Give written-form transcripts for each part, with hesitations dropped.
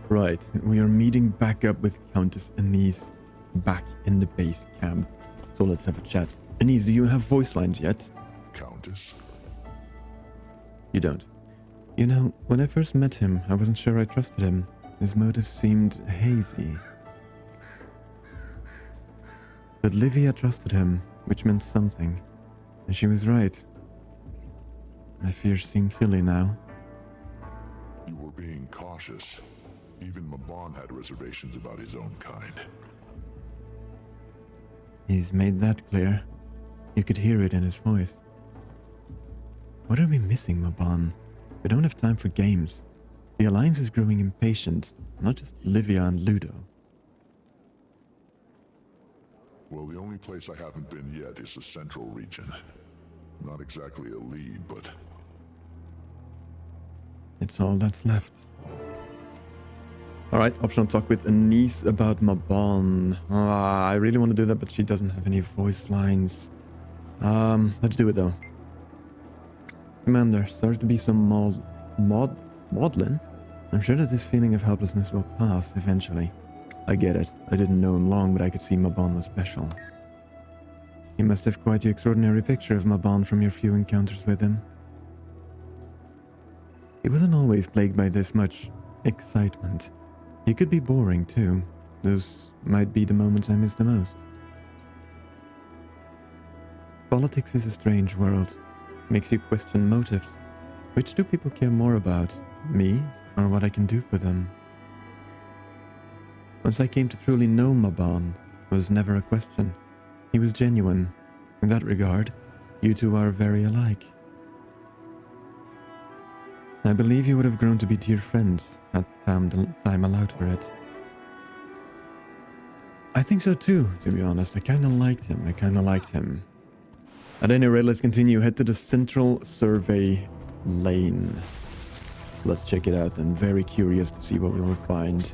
Right, we are meeting back up with Countess Anise back in the base camp. So let's have a chat. Anise, do you have voice lines yet? Countess? You don't. You know, when I first met him, I wasn't sure I trusted him. His motives seemed hazy. But Livia trusted him, which meant something. And she was right. My fears seem silly now. You were being cautious. Even Mabon had reservations about his own kind. He's made that clear. You could hear it in his voice. What are we missing, Mabon? We don't have time for games. The Alliance is growing impatient, not just Livia and Ludo. Well, the only place I haven't been yet is the Central region. Not exactly a lead, but... It's all that's left. Alright, optional talk with Anise about Mabon. I really want to do that, but she doesn't have any voice lines. Let's do it though. Commander, sorry to be some maudlin. I'm sure that this feeling of helplessness will pass eventually. I get it. I didn't know him long, but I could see Mabon was special. You must have quite the extraordinary picture of Mabon from your few encounters with him. He wasn't always plagued by this much excitement. He could be boring too. Those might be the moments I miss the most. Politics is a strange world. Makes you question motives. Which do people care more about? Me, or what I can do for them? Once I came to truly know Mabon, it was never a question. He was genuine. In that regard, you two are very alike. I believe you would have grown to be dear friends had time allowed for it. I think so too, to be honest. I kinda liked him. At any rate, let's continue. Head to the Central Survey Lane. Let's check it out. I'm very curious to see what we will find.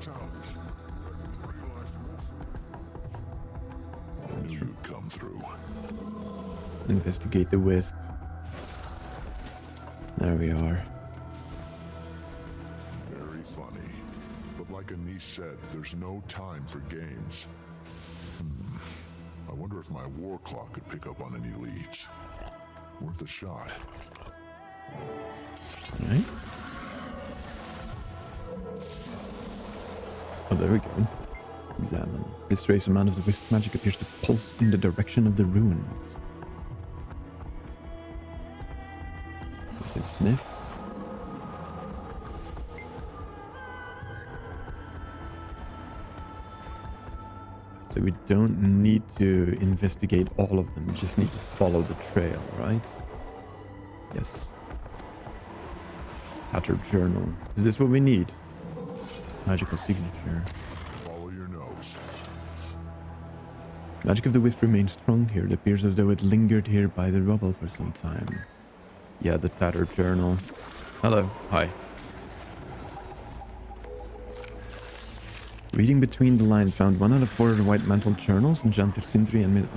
You come through. Investigate the wisp. There we are. Very funny. But like Anise said, there's no time for games. I wonder if my war clock could pick up on any leads. Worth a shot. Alright. Oh, there we go. Examine. This trace amount of the wisp magic appears to pulse in the direction of the ruins. With a sniff. So we don't need to investigate all of them, we just need to follow the trail, right? Yes. Tattered journal. Is this what we need? Magical signature. Follow your nose. Magic of the wisp remains strong here. It appears as though it lingered here by the rubble for some time. Yeah, the tattered journal. Hello. Hi. Reading between the lines, found 1 out of 4 white mantled journals in Jantir Sindri and mid.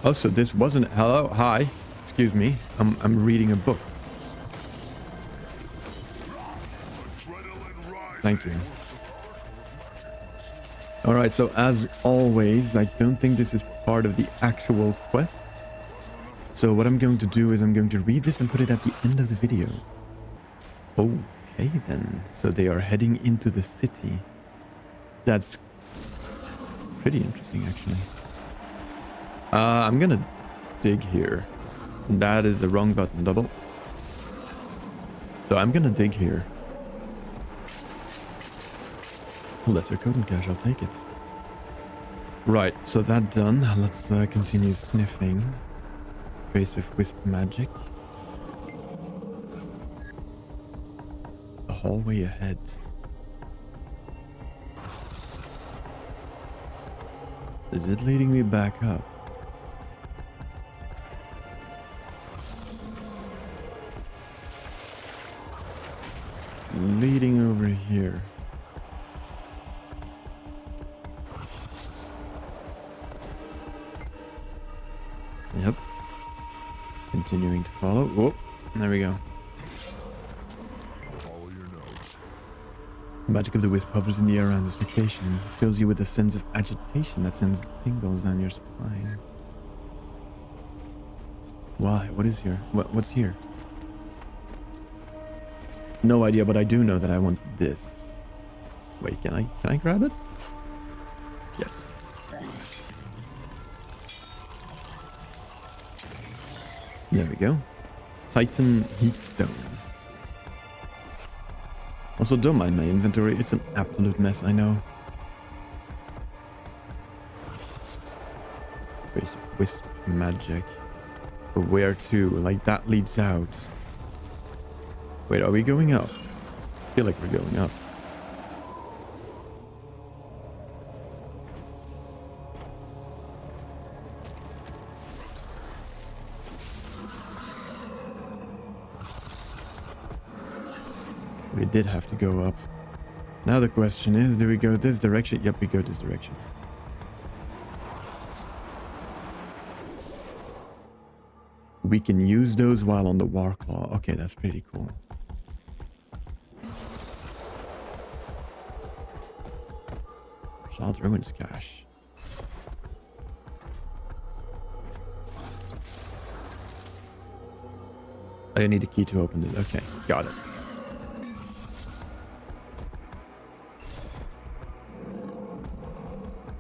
Oh, so this wasn't. Hello, hi. Excuse me. I'm reading a book. Thank you. All right. So as always, I don't think this is part of the actual quests. So what I'm going to do is I'm going to read this and put it at the end of the video. Okay then, so they are heading into the city. That's pretty interesting actually. I'm gonna dig here. That is the wrong button, double. So I'm gonna dig here. Lesser code and cash, I'll take it. Right, so that done, let's continue sniffing. Trace of wisp magic. Hallway ahead. Is it leading me back up? It's leading over here. Yep. Continuing to follow. Whoop. There we go. The magic of the wisp hovers in the air around this location and fills you with a sense of agitation that sends tingles down your spine. Why? What is here? What's here? No idea, but I do know that I want this. Wait, can I grab it? Yes. There we go. Titan Heatstone. Also, don't mind my inventory. It's an absolute mess, I know. Trace of wisp magic. But where to? Like, that leads out. Wait, are we going up? I feel like we're going up. We did have to go up. Now the question is, do we go this direction? Yep, we go this direction. We can use those while on the Warclaw. Okay, that's pretty cool. Solid Ruins cache. I need a key to open this. Okay, got it.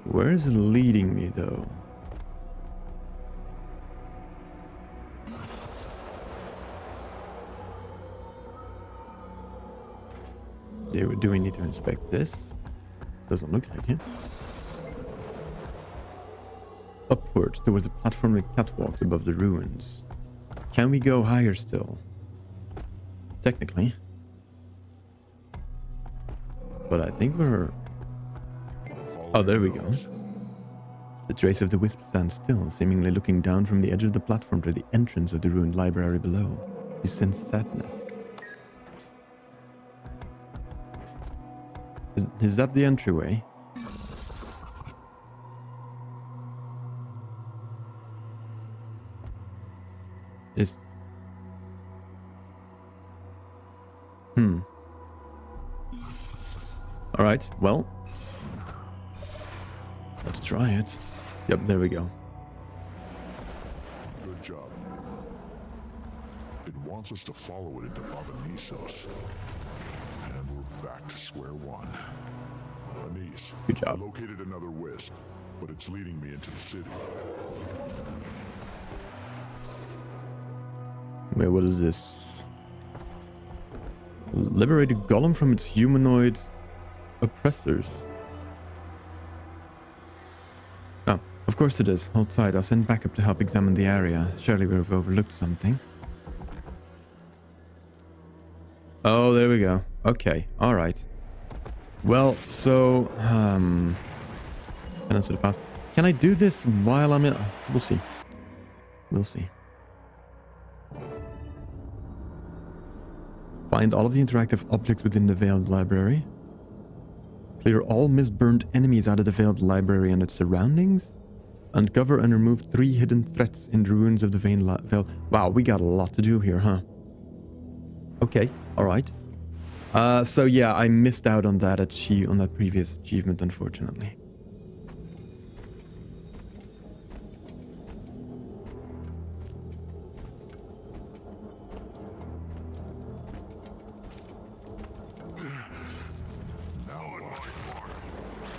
Where is it leading me, though? Do we need to inspect this? Doesn't look like it. Upward towards the platform with catwalks above the ruins. Can we go higher still? Technically. But I think we're... Oh, there we go. The trace of the wisp stands still, seemingly looking down from the edge of the platform to the entrance of the ruined library below. You sense sadness. Is that the entryway? Alright, well. Let's try it. Yep, there we go. Good job. It wants us to follow it into Bava Nisos. And we're back to square one. Anise, good job. I located another wisp, but it's leading me into the city. Wait, what is this? Liberate a golem from its humanoid oppressors. Oh, of course it is. Hold tight. I'll send backup to help examine the area. Surely we've overlooked something. Oh, there we go. Okay, alright. Well, so... Can I do this while I'm in... We'll see. We'll see. Find all of the interactive objects within the Veiled Library. Clear all misburned enemies out of the Veiled Library and its surroundings. Uncover and remove 3 hidden threats in the ruins of the Veiled... Wow, we got a lot to do here, huh? Okay, alright. So yeah, I missed out on that on that previous achievement, unfortunately.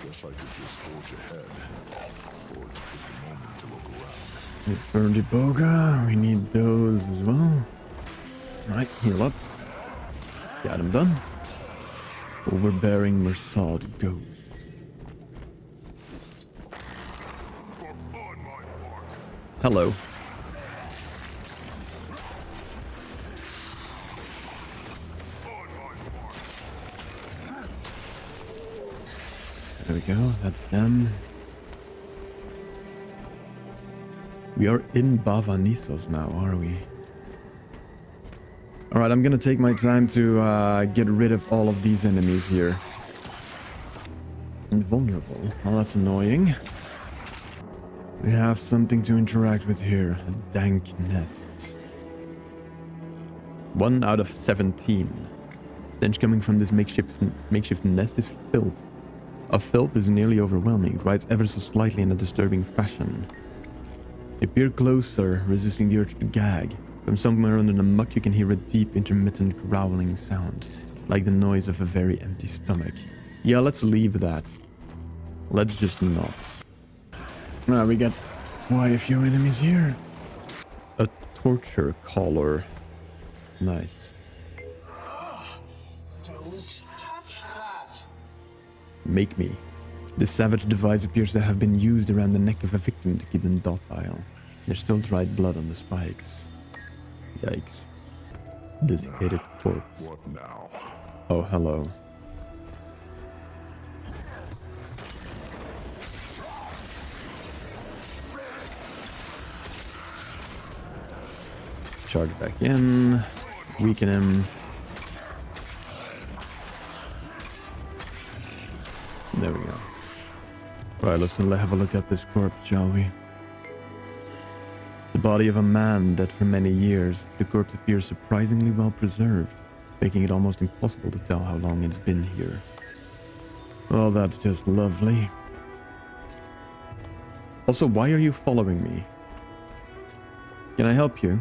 Guess I could just forge ahead, or take a moment to look around. This Birdie Boga, we need those as well. Right, heal up. Got him done. Overbearing Mersad ghosts. Hello. There we go, that's them. We are in Bava Nisos now, are we? Alright, I'm gonna take my time to get rid of all of these enemies here. Invulnerable. Oh, that's annoying. We have something to interact with here. Dank nests. 1 out of 17. Stench coming from this makeshift nest is filth. A filth is nearly overwhelming. It rides ever so slightly in a disturbing fashion. You peer closer, resisting the urge to gag. From somewhere under the muck you can hear a deep, intermittent growling sound, like the noise of a very empty stomach. Yeah, let's leave that. Let's just not. Now we got quite a few enemies here. A torture caller. Nice. Don't touch that. Make me. This savage device appears to have been used around the neck of a victim to keep them docile. There's still dried blood on the spikes. Yikes. Desiccated corpse. What now? Oh, hello. Charge back in. Weaken him. There we go. Right, let's have a look at this corpse, shall we? The body of a man dead for many years. The corpse appears surprisingly well preserved, making it almost impossible to tell how long it's been here. Well, that's just lovely. Also, why are you following me? Can I help you?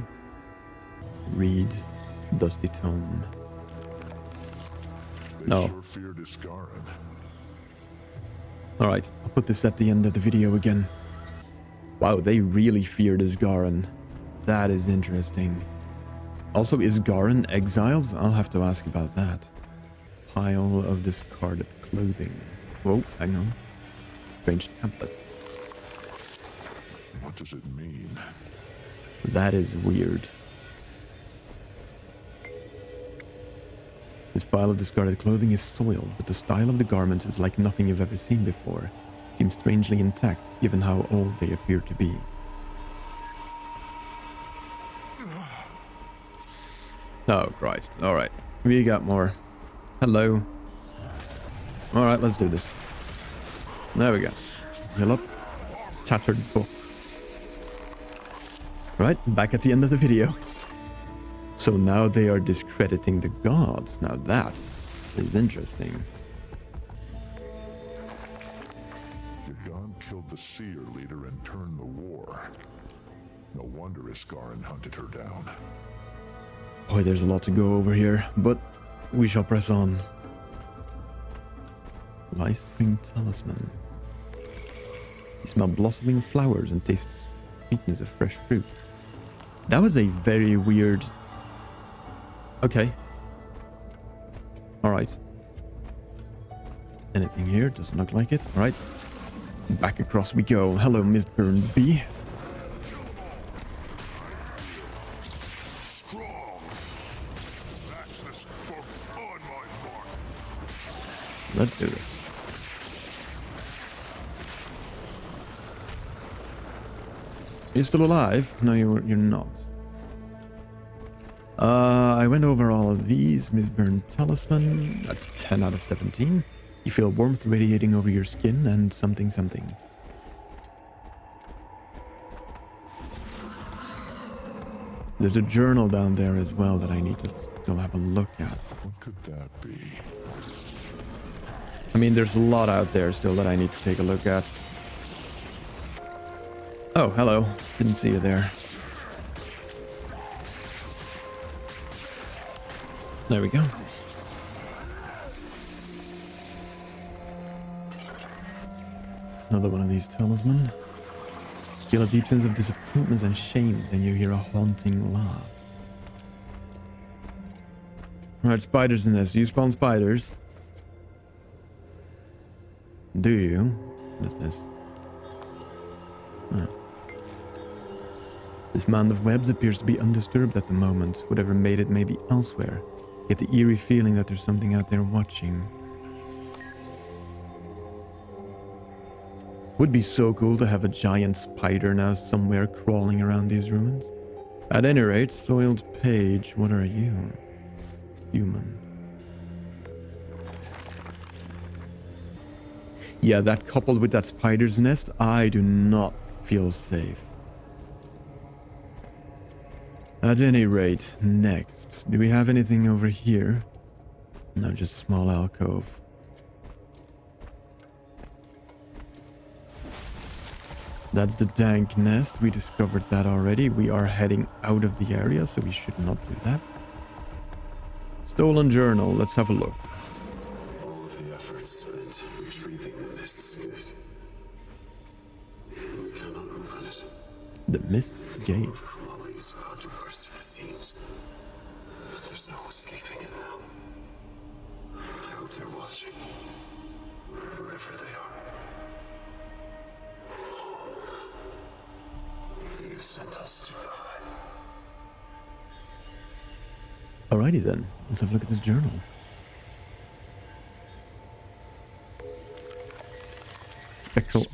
Read Dusty Tome. No. Sure feared Iscaran. Alright, I'll put this at the end of the video again. Wow, they really feared Isgaran. That is interesting. Also, is Isgaran exiles? I'll have to ask about that. Pile of discarded clothing. Whoa, hang on. Strange tablet. What does it mean? That is weird. This pile of discarded clothing is soiled, but the style of the garments is like nothing you've ever seen before. Seems strangely intact, given how old they appear to be. Oh, Christ. Alright. We got more. Hello. Alright, let's do this. There we go. Heal up. Tattered book. Right, back at the end of the video. So now they are discrediting the gods. Now that is interesting. Gerron killed the seer leader and turned the war. No wonder Iscaran hunted her down. Boy, there's a lot to go over here, but we shall press on. Life Spring Talisman. You smell blossoming flowers and taste sweetness of fresh fruit. That was a very weird... Okay. Alright. Anything here? Doesn't look like it. Alright. Back across we go. Hello, Miss Burned Bee. Strong. That's the spark on my mark. Let's do this. Are you still alive? No, you're not. I went over all of these. Miss Burn Talisman. That's 10 out of 17. You feel warmth radiating over your skin and something something. There's a journal down there as well that I need to still have a look at. What could that be? I mean, there's a lot out there still that I need to take a look at. Oh, hello. Didn't see you there. There we go. Another one of these talisman. Feel a deep sense of disappointment and shame, then you hear a haunting laugh. Alright, spiders in this. You spawn spiders. Do you? What is this? Oh. This mound of webs appears to be undisturbed at the moment. Whatever made it may be elsewhere. Get the eerie feeling that there's something out there watching. Would be so cool to have a giant spider now somewhere crawling around these ruins. At any rate, soiled page, what are you? Human. Yeah, that coupled with that spider's nest, I do not feel safe. At any rate, next, do we have anything over here? No, just a small alcove. That's the dank nest. We discovered that already. We are heading out of the area, so we should not do that. Stolen journal. Let's have a look. All of the efforts spent retrieving the mist's gate. We cannot open it. The Mist's Gate. Kamali is about to burst at the seams. But there's no escaping it now. I hope they're watching. Wherever they are. You sent us to die. Alrighty then. Let's have a look at this journal. Spectral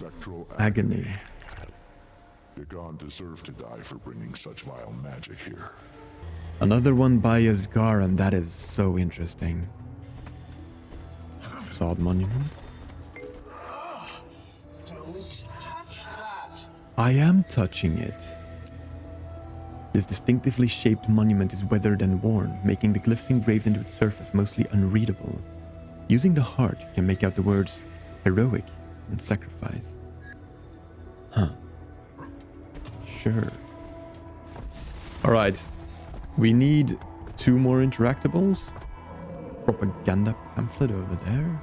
agony. Gerron deserved to die for bringing such vile magic here. Another one by Gerron. That is so interesting. Sod monument. Don't touch that. I am touching it. This distinctively shaped monument is weathered and worn, making the glyphs engraved into its surface mostly unreadable. Using the heart, you can make out the words heroic and sacrifice. Huh. Sure. Alright. We need 2 more interactables. Propaganda pamphlet over there.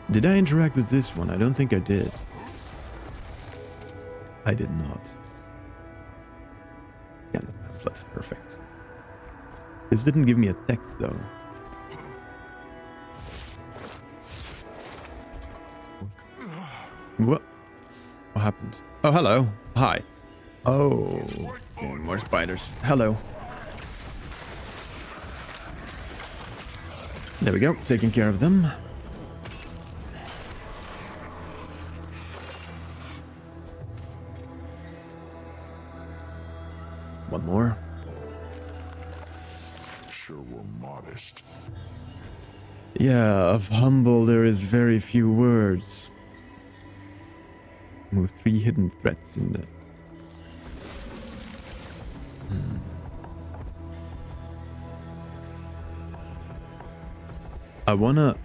Did I interact with this one? I don't think I did. I did not. Yeah, the pamphlet's perfect. This didn't give me a text though. What? What happened? Oh, hello. Hi. Oh, okay, more spiders. Hello. There we go. Taking care of them. One more. Sure were modest. Yeah, of humble there is very few words. With 3 hidden threats in there. I wanna...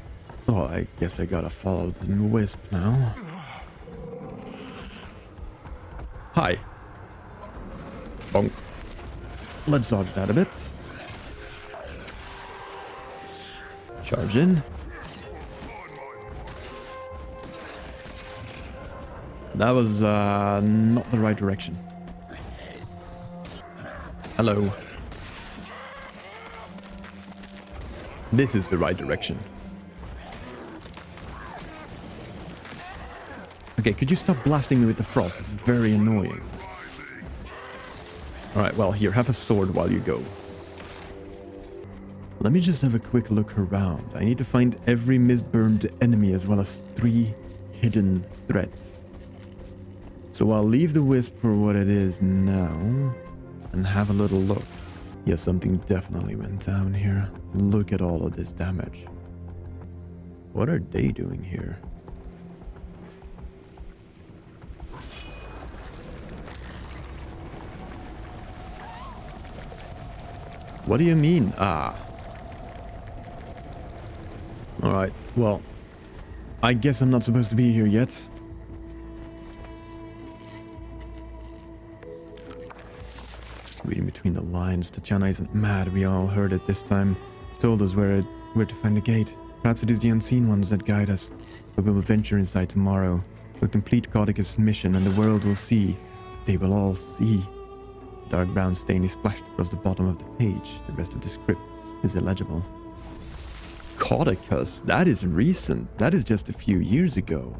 Oh, I guess I gotta follow the wisp now. Hi. Bonk. Let's dodge that a bit. Charge in. That was not the right direction. Hello. This is the right direction. Okay, could you stop blasting me with the frost? It's very annoying. Alright, well, here, have a sword while you go. Let me just have a quick look around. I need to find every mist-burned enemy as well as 3 hidden threats. So I'll leave the wisp for what it is now and have a little look. Yeah, something definitely went down here. Look at all of this damage. What are they doing here? What do you mean? Ah. Alright, well, I guess I'm not supposed to be here yet. Reading between the lines, Tatiana isn't mad. We all heard it this time. Told us where to find the gate. Perhaps it is the unseen ones that guide us. But we will venture inside tomorrow. We'll complete Codicus' mission and the world will see. They will all see. Dark brown stain is splashed across the bottom of the page. The rest of the script is illegible. Codicus? That is recent. That is just a few years ago.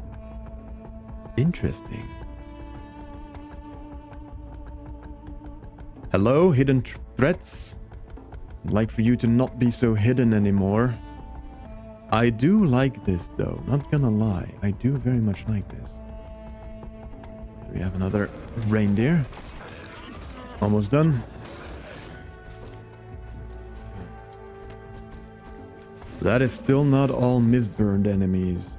Interesting. Hello, hidden threats? I'd like for you to not be so hidden anymore. I do like this though, not gonna lie. I do very much like this. We have another reindeer. Almost done. That is still not all mist-burned enemies.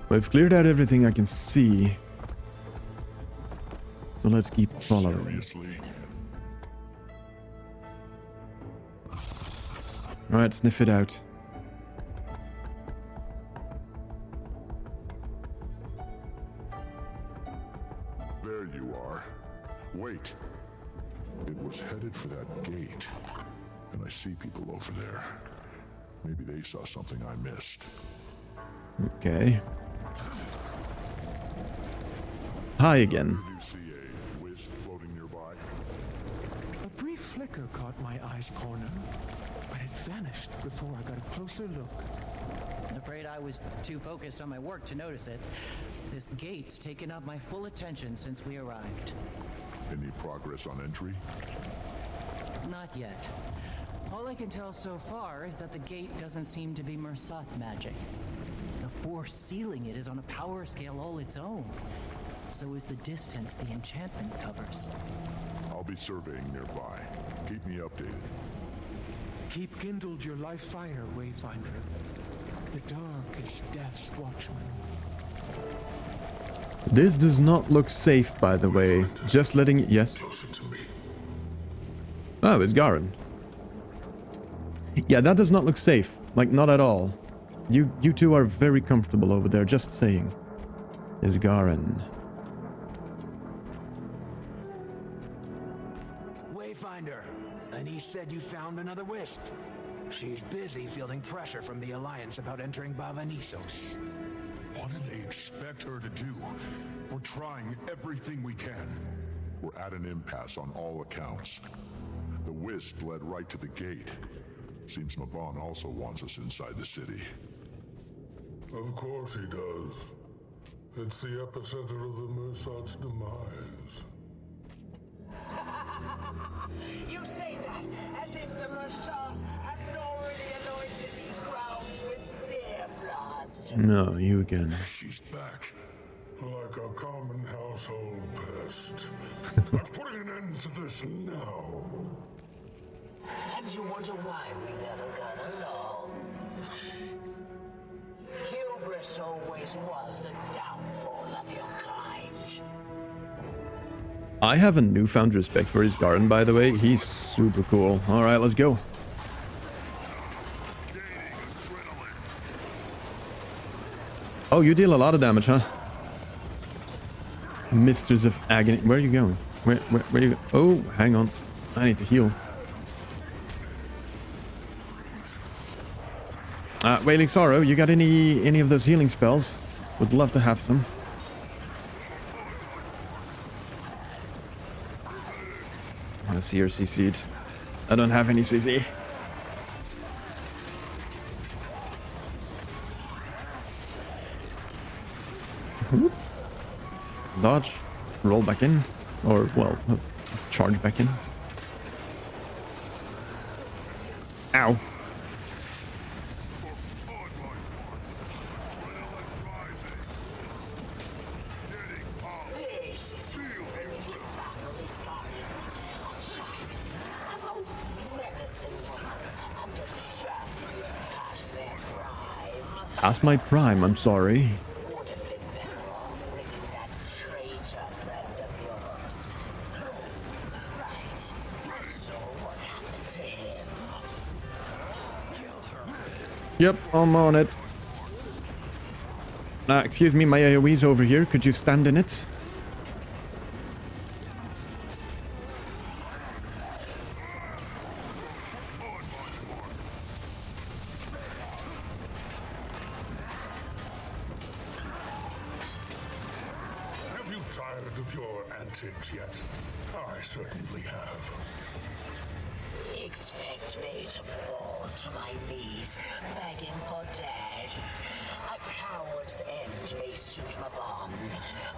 We've cleared out everything I can see. So let's keep following. Seriously? Alright, sniff it out. There you are. Wait. It was headed for that gate. And I see people over there. Maybe they saw something I missed. Okay. Hi again. Did you see a wisp floating nearby? A brief flicker caught my eye's corner, but it vanished before I got a closer look. I'm afraid I was too focused on my work to notice it. This gate's taken up my full attention since we arrived. Any progress on entry? Not yet. All I can tell so far is that the gate doesn't seem to be Mersat magic. The force sealing it is on a power scale all its own. So is the distance the enchantment covers. I'll be surveying nearby. Keep me updated. Keep kindled your life fire, Wayfinder. The dark is death's watchman. This does not look safe, by the way. Just letting... Yes? Closer to me. Oh, it's Gerron. Yeah, that does not look safe. Like, not at all. You two are very comfortable over there, just saying. It's Gerron. Wayfinder, Anise said you found another wisp. She's busy fielding pressure from the Alliance about entering Bava Nisos. What do they expect her to do? We're trying everything we can. We're at an impasse on all accounts. The wisp led right to the gate. Seems Mabon also wants us inside the city. Of course he does. It's the epicenter of the Mersat's demise. You say that as if the Mersat hadn't already anointed these grounds with their blood. No, you again. She's back. Like a common household pest. I'm putting an end to this now. And you wonder why we never got along. Hubris always was the downfall of your kind. I have a newfound respect for his Gerron, by the way. He's super cool. Alright, let's go. Oh, you deal a lot of damage, huh? Misters of Agony. Where are you going? Where you go? Oh, hang on. I need to heal. Wailing Sorrow, you got any of those healing spells? Would love to have some. I want to see her CC'd. I don't have any CC. Dodge. Roll back in. Or, well, charge back in. Ow. Past my prime, I'm sorry. Would have been better off bringing that traitor friend of yours. Right. So what happened to him? Yep, I'm on it. Excuse me, my AoE's over here. Could you stand in it? Have you tired of your antics yet? I certainly have. Expect me to fall to my knees, begging for death. A coward's end may suit Mabon,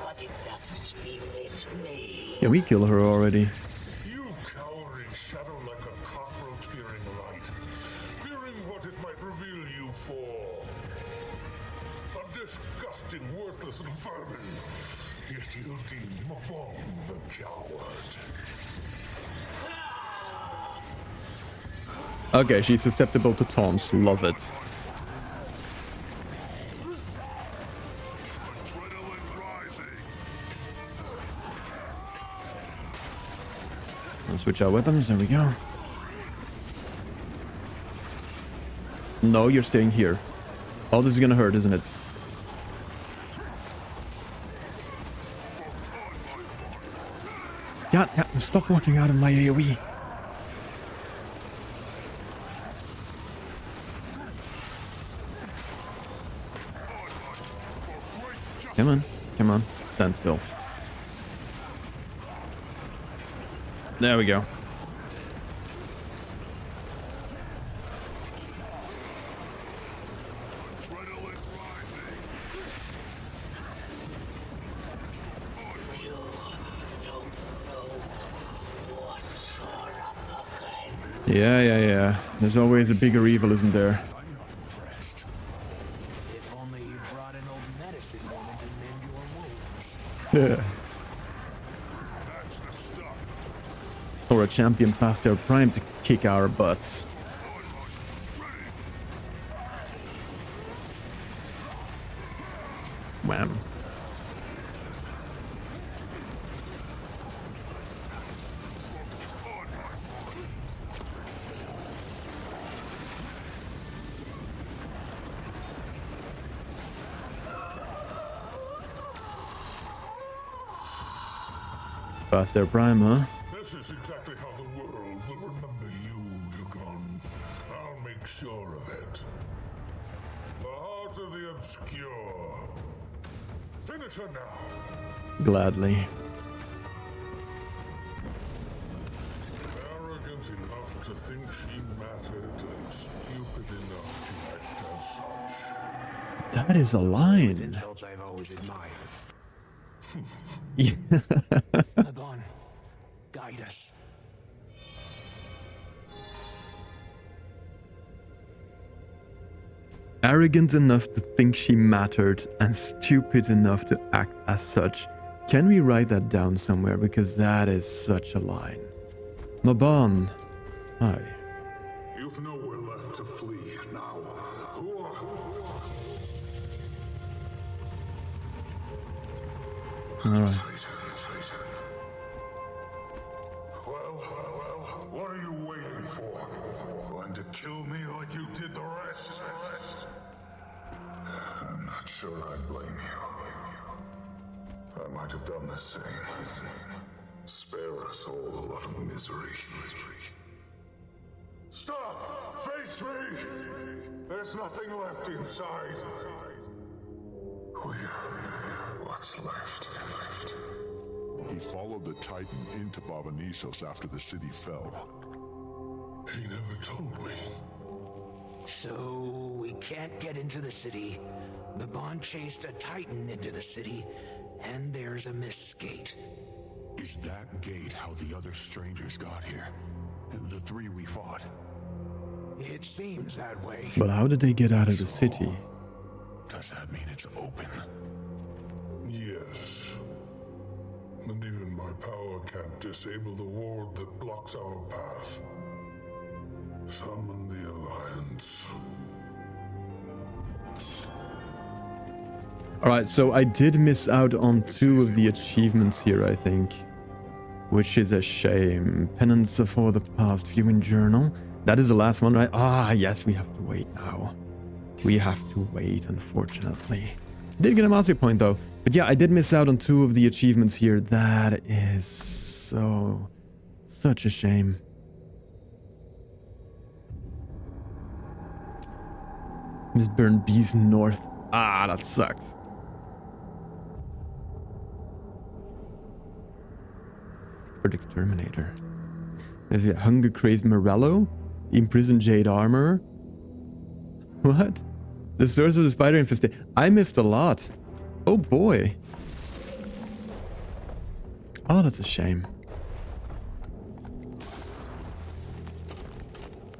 but it doesn't befit me. Yeah, we killed her already. You cower in shadow like a cockroach fearing light, fearing what it might reveal you for. A disgusting, worthless little vermin. Yet you deem Mabon the coward. Okay, she's susceptible to taunts. Love it. switch our weapons. There we go. No, you're staying here. Oh, this is gonna hurt, isn't it? God, stop walking out of my AoE. Come on, come on, stand still. There we go. Yeah. There's always a bigger evil, isn't there? If only you brought an old medicine woman to mend your wounds. Or a champion past their prime to kick our butts. Wham. Past their prime, huh? This is exactly how the world will remember you, Gerron. I'll make sure of it. The heart of the obscure. Finish her now. Gladly. Arrogant enough to think she mattered and stupid enough to act as such. That is a line. Insults I've always admired. Yeah. Mabon, guide us. Arrogant enough to think she mattered and stupid enough to act as such. Can we write that down somewhere? Because that is such a line. Mabon. Hi. You've nowhere left to flee now. Alright. Well, what are you waiting for? Going to kill me like you did the rest? I'm not sure I blame you. I might have done the same. Spare us all a lot of misery. Stop! Face me! There's nothing left inside. What's left? He followed the Titan into Bava Nisos after the city fell. He never told me. So we can't get into the city. Mabon chased a Titan into the city, and there's a mist gate. Is that gate how the other strangers got here? The three we fought? It seems that way. But how did they get out of the city? Does that mean it's open? Yes. And even my power can't disable the ward that blocks our path. Summon the Alliance. Alright, so I did miss out on 2 of the achievements here, I think. Which is a shame. Penance for the past viewing journal. That is the last one, right? Ah, yes, we have to wait now. We have to wait, unfortunately. Did get a mastery point, though. But yeah, I did miss out on 2 of the achievements here. That is such a shame. Mistburn Beast North. Ah, that sucks. Expert Exterminator. Hunger Crazed Morello? Imprisoned Jade Armor? What? The source of the spider infestation. I missed a lot. Oh boy. Oh, that's a shame.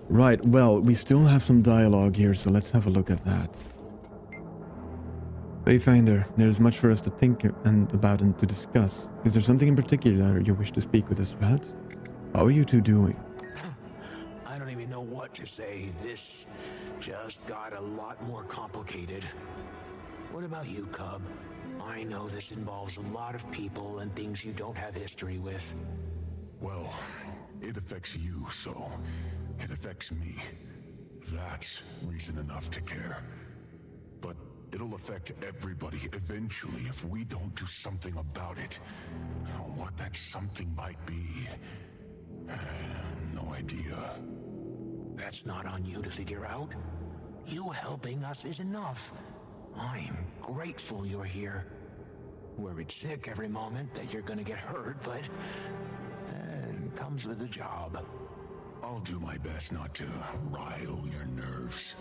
Right, well, we still have some dialogue here, so let's have a look at that. Wayfinder, there is much for us to think about and to discuss. Is there something in particular you wish to speak with us about? How are you two doing? I don't even know what to say. This just got a lot more complicated. What about you, Cub? I know this involves a lot of people and things you don't have history with. Well, It affects you, so it affects me. That's reason enough to care. But it'll affect everybody eventually if we don't do something about it. What that something might be, no idea. That's not on you to figure out. You helping us is enough. I'm grateful you're here. Worried sick every moment that you're gonna get hurt, but it comes with the job. I'll do my best not to rile your nerves.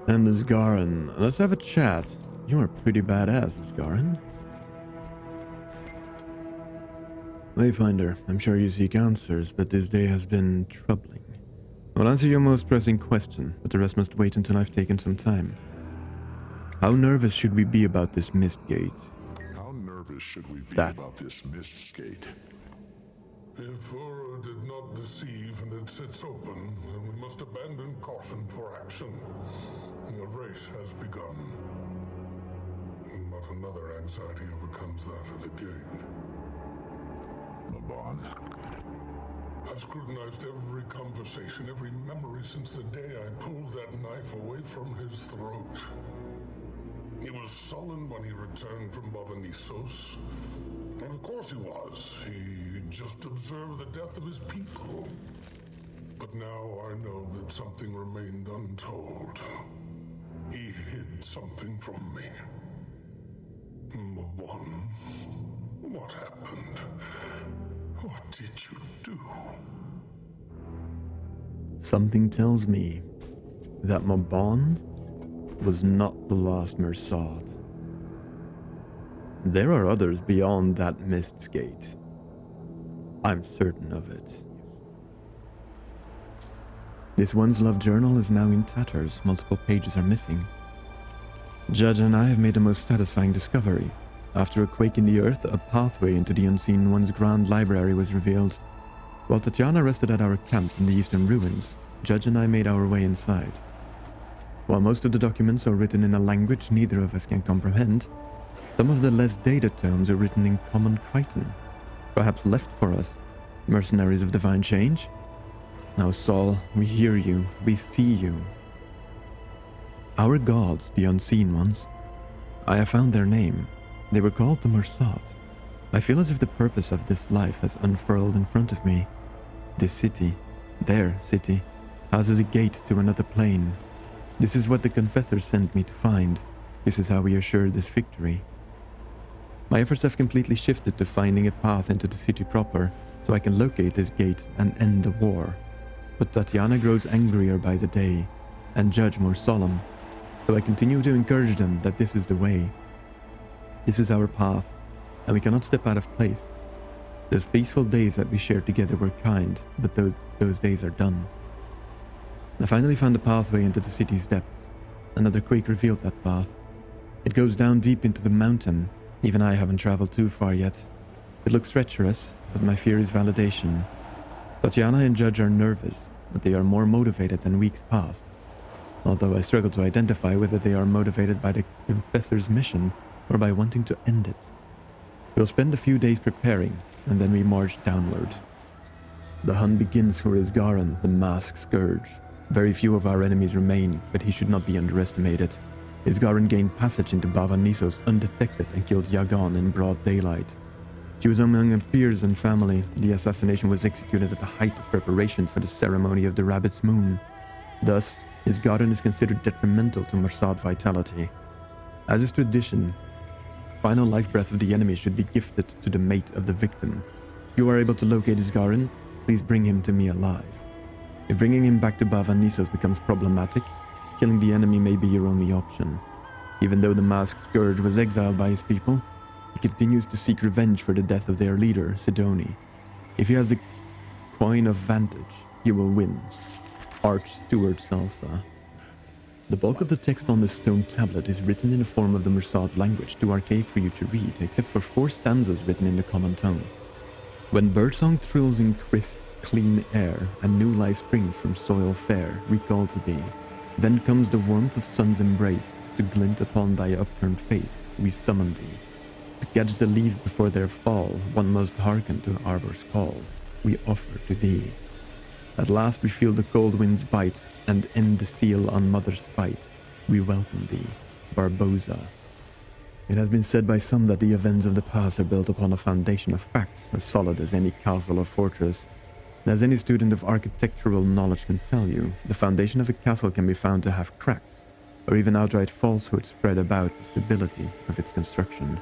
And this Gerron, let's have a chat. You're pretty badass, this Gerron. Wayfinder, I'm sure you seek answers, but this day has been troubling. I'll answer your most pressing question, but the rest must wait until I've taken some time. How nervous should we be about this mist gate? How nervous should we be That. about this mist gate? If Ura did not deceive and it sits open, then we must abandon caution for action. The race has begun. But another anxiety overcomes that of the gate. Mabon. I've scrutinized every conversation, every memory since the day I pulled that knife away from his throat. He was sullen when he returned from Bava Nisos. And of course he was. He just observed the death of his people. But now I know that something remained untold. He hid something from me. Mabon, what happened? What did you do? Something tells me that Mabon was not the last Mersat. There are others beyond that mist's gate. I'm certain of it. This once loved journal is now in tatters. Multiple pages are missing. Judge and I have made a most satisfying discovery. After a quake in the earth, a pathway into the Unseen One's grand library was revealed. While Tatiana rested at our camp in the eastern ruins, Judge and I made our way inside. While most of the documents are written in a language neither of us can comprehend, some of the less dated tomes are written in common Crichton, perhaps left for us, mercenaries of divine change. Now, Saul, we hear you, we see you. Our gods, the Unseen Ones, I have found their name. They were called the Mersat. I feel as if the purpose of this life has unfurled in front of me. This city, their city, houses a gate to another plane. This is what the Confessor sent me to find. This is how we assure this victory. My efforts have completely shifted to finding a path into the city proper, so I can locate this gate and end the war. But Tatiana grows angrier by the day, and Judge more solemn, so I continue to encourage them that this is the way. This is our path, and we cannot step out of place. Those peaceful days that we shared together were kind, but those days are done. I finally found a pathway into the city's depths. Another quake revealed that path. It goes down deep into the mountain. Even I haven't traveled too far yet. It looks treacherous, but my fear is validation. Tatiana and Judge are nervous, but they are more motivated than weeks past. Although I struggle to identify whether they are motivated by the Confessor's mission or by wanting to end it. We'll spend a few days preparing, and then we march downward. The hunt begins for Gerron, the masked scourge. Very few of our enemies remain, but he should not be underestimated. Gerron gained passage into Bava Nisos undetected and killed Yagon in broad daylight. She was among her peers and family. The assassination was executed at the height of preparations for the ceremony of the Rabbit's Moon. Thus, Gerron is considered detrimental to Mersat vitality. As is tradition, final life breath of the enemy should be gifted to the mate of the victim. If you are able to locate Gerron, please bring him to me alive. If bringing him back to Bava Nisos becomes problematic, killing the enemy may be your only option. Even though the masked scourge was exiled by his people, he continues to seek revenge for the death of their leader, Sidoni. If he has the coin of vantage, he will win. Arch-Steward Salsa. The bulk of the text on the stone tablet is written in the form of the Mersat language, too archaic for you to read, except for 4 stanzas written in the common tongue. When birdsong thrills in crisp, clean air, and new life springs from soil fair, recall to thee. Then comes the warmth of sun's embrace, to glint upon thy upturned face, we summon thee. To catch the leaves before their fall, one must hearken to Arbor's call. We offer to thee. At last we feel the cold winds bite, and end the seal on mother's spite. We welcome thee, Barboza. It has been said by some that the events of the past are built upon a foundation of facts as solid as any castle or fortress. As any student of architectural knowledge can tell you, the foundation of a castle can be found to have cracks, or even outright falsehood spread about the stability of its construction.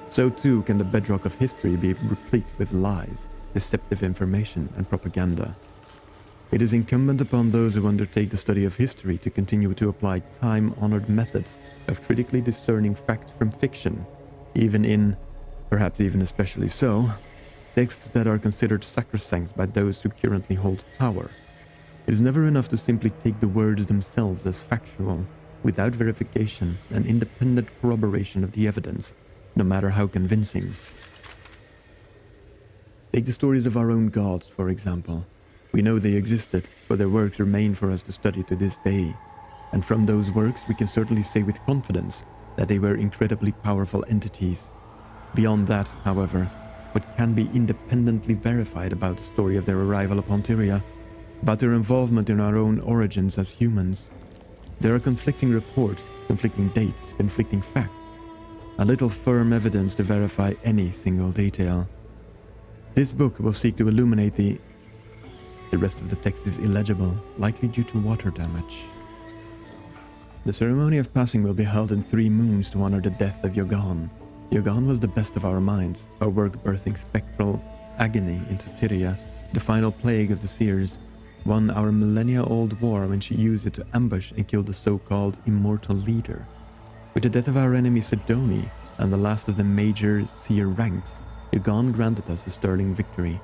So too can the bedrock of history be replete with lies, deceptive information, and propaganda. It is incumbent upon those who undertake the study of history to continue to apply time-honored methods of critically discerning fact from fiction, even in, perhaps even especially so, texts that are considered sacrosanct by those who currently hold power. It is never enough to simply take the words themselves as factual, without verification and independent corroboration of the evidence, no matter how convincing. Take the stories of our own gods, for example. We know they existed, but their works remain for us to study to this day. And from those works, we can certainly say with confidence that they were incredibly powerful entities. Beyond that, however, what can be independently verified about the story of their arrival upon Tyria, about their involvement in our own origins as humans? There are conflicting reports, conflicting dates, conflicting facts. A little firm evidence to verify any single detail. This book will seek to illuminate the rest of the text is illegible, likely due to water damage. The ceremony of passing will be held in 3 moons to honor the death of Yogan. Yogan was the best of our minds, her work birthing spectral agony into Tyria, the final plague of the seers, won our millennia-old war when she used it to ambush and kill the so-called immortal leader. With the death of our enemy Sidoni and the last of the major seer ranks, Yogan granted us a sterling victory.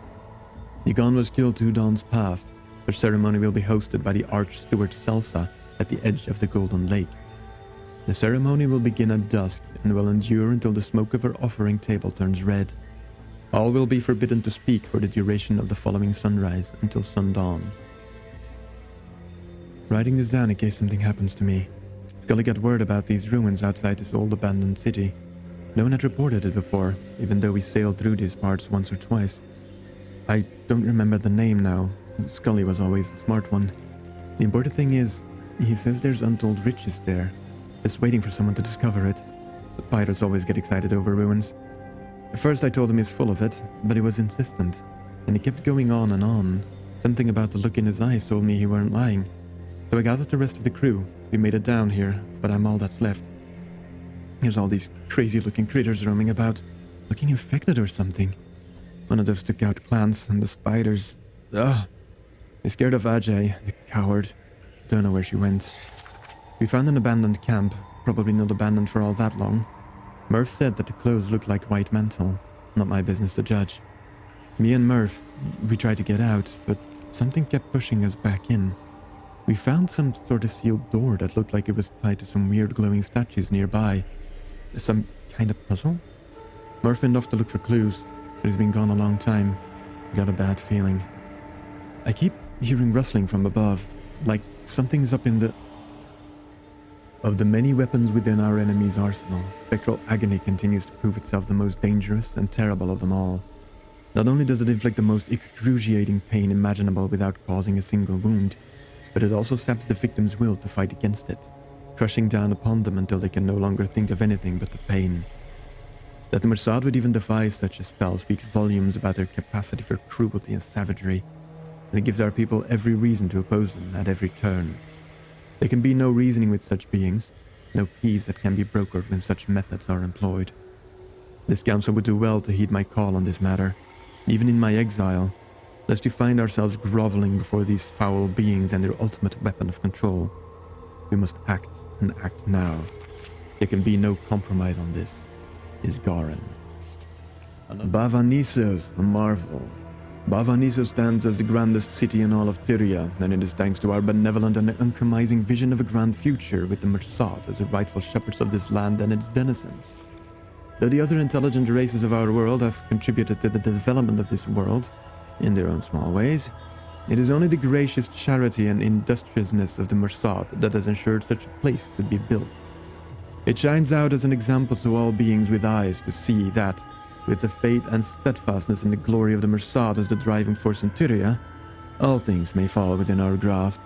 Yogan was killed 2 dawns past. Her ceremony will be hosted by the Archsteward Celsa at the edge of the Golden Lake. The ceremony will begin at dusk and will endure until the smoke of her offering table turns red. All will be forbidden to speak for the duration of the following sunrise until sundawn. Writing this down in case something happens to me. Scully got word about these ruins outside this old abandoned city. No one had reported it before, even though we sailed through these parts once or twice. I don't remember the name now. Scully was always the smart one. The important thing is, he says there's untold riches there, just waiting for someone to discover it. The pirates always get excited over ruins. At first I told him he's full of it, but he was insistent, and he kept going on and on. Something about the look in his eyes told me he weren't lying. So I gathered the rest of the crew. We made it down here, but I'm all that's left. There's all these crazy-looking critters roaming about, looking infected or something. One of those took-out clans, and the spiders... Ugh! They're scared of Ajay, the coward. Don't know where she went. We found an abandoned camp, probably not abandoned for all that long. Murph said that the clothes looked like white mantle. Not my business to judge. Me and Murph, we tried to get out, but something kept pushing us back in. We found some sort of sealed door that looked like it was tied to some weird glowing statues nearby. Some kind of puzzle? Murph went off to look for clues, but he's been gone a long time. Got a bad feeling. I keep hearing rustling from above, like something's up in the... Of the many weapons within our enemy's arsenal, spectral agony continues to prove itself the most dangerous and terrible of them all. Not only does it inflict the most excruciating pain imaginable without causing a single wound, but it also saps the victim's will to fight against it, crushing down upon them until they can no longer think of anything but the pain. That the Mossad would even devise such a spell speaks volumes about their capacity for cruelty and savagery, and it gives our people every reason to oppose them at every turn. There can be no reasoning with such beings, no peace that can be brokered when such methods are employed. This council would do well to heed my call on this matter, even in my exile, lest we find ourselves groveling before these foul beings and their ultimate weapon of control. We must act, and act now. There can be no compromise on this, is Gerron. Bava Nisos, a marvel. Bava Nisos stands as the grandest city in all of Tyria, and it is thanks to our benevolent and uncompromising vision of a grand future with the Mossad as the rightful shepherds of this land and its denizens. Though the other intelligent races of our world have contributed to the development of this world, in their own small ways, it is only the gracious charity and industriousness of the Mossad that has ensured such a place could be built. It shines out as an example to all beings with eyes to see that, with the faith and steadfastness in the glory of the Mersat as the driving force in Tyria, all things may fall within our grasp.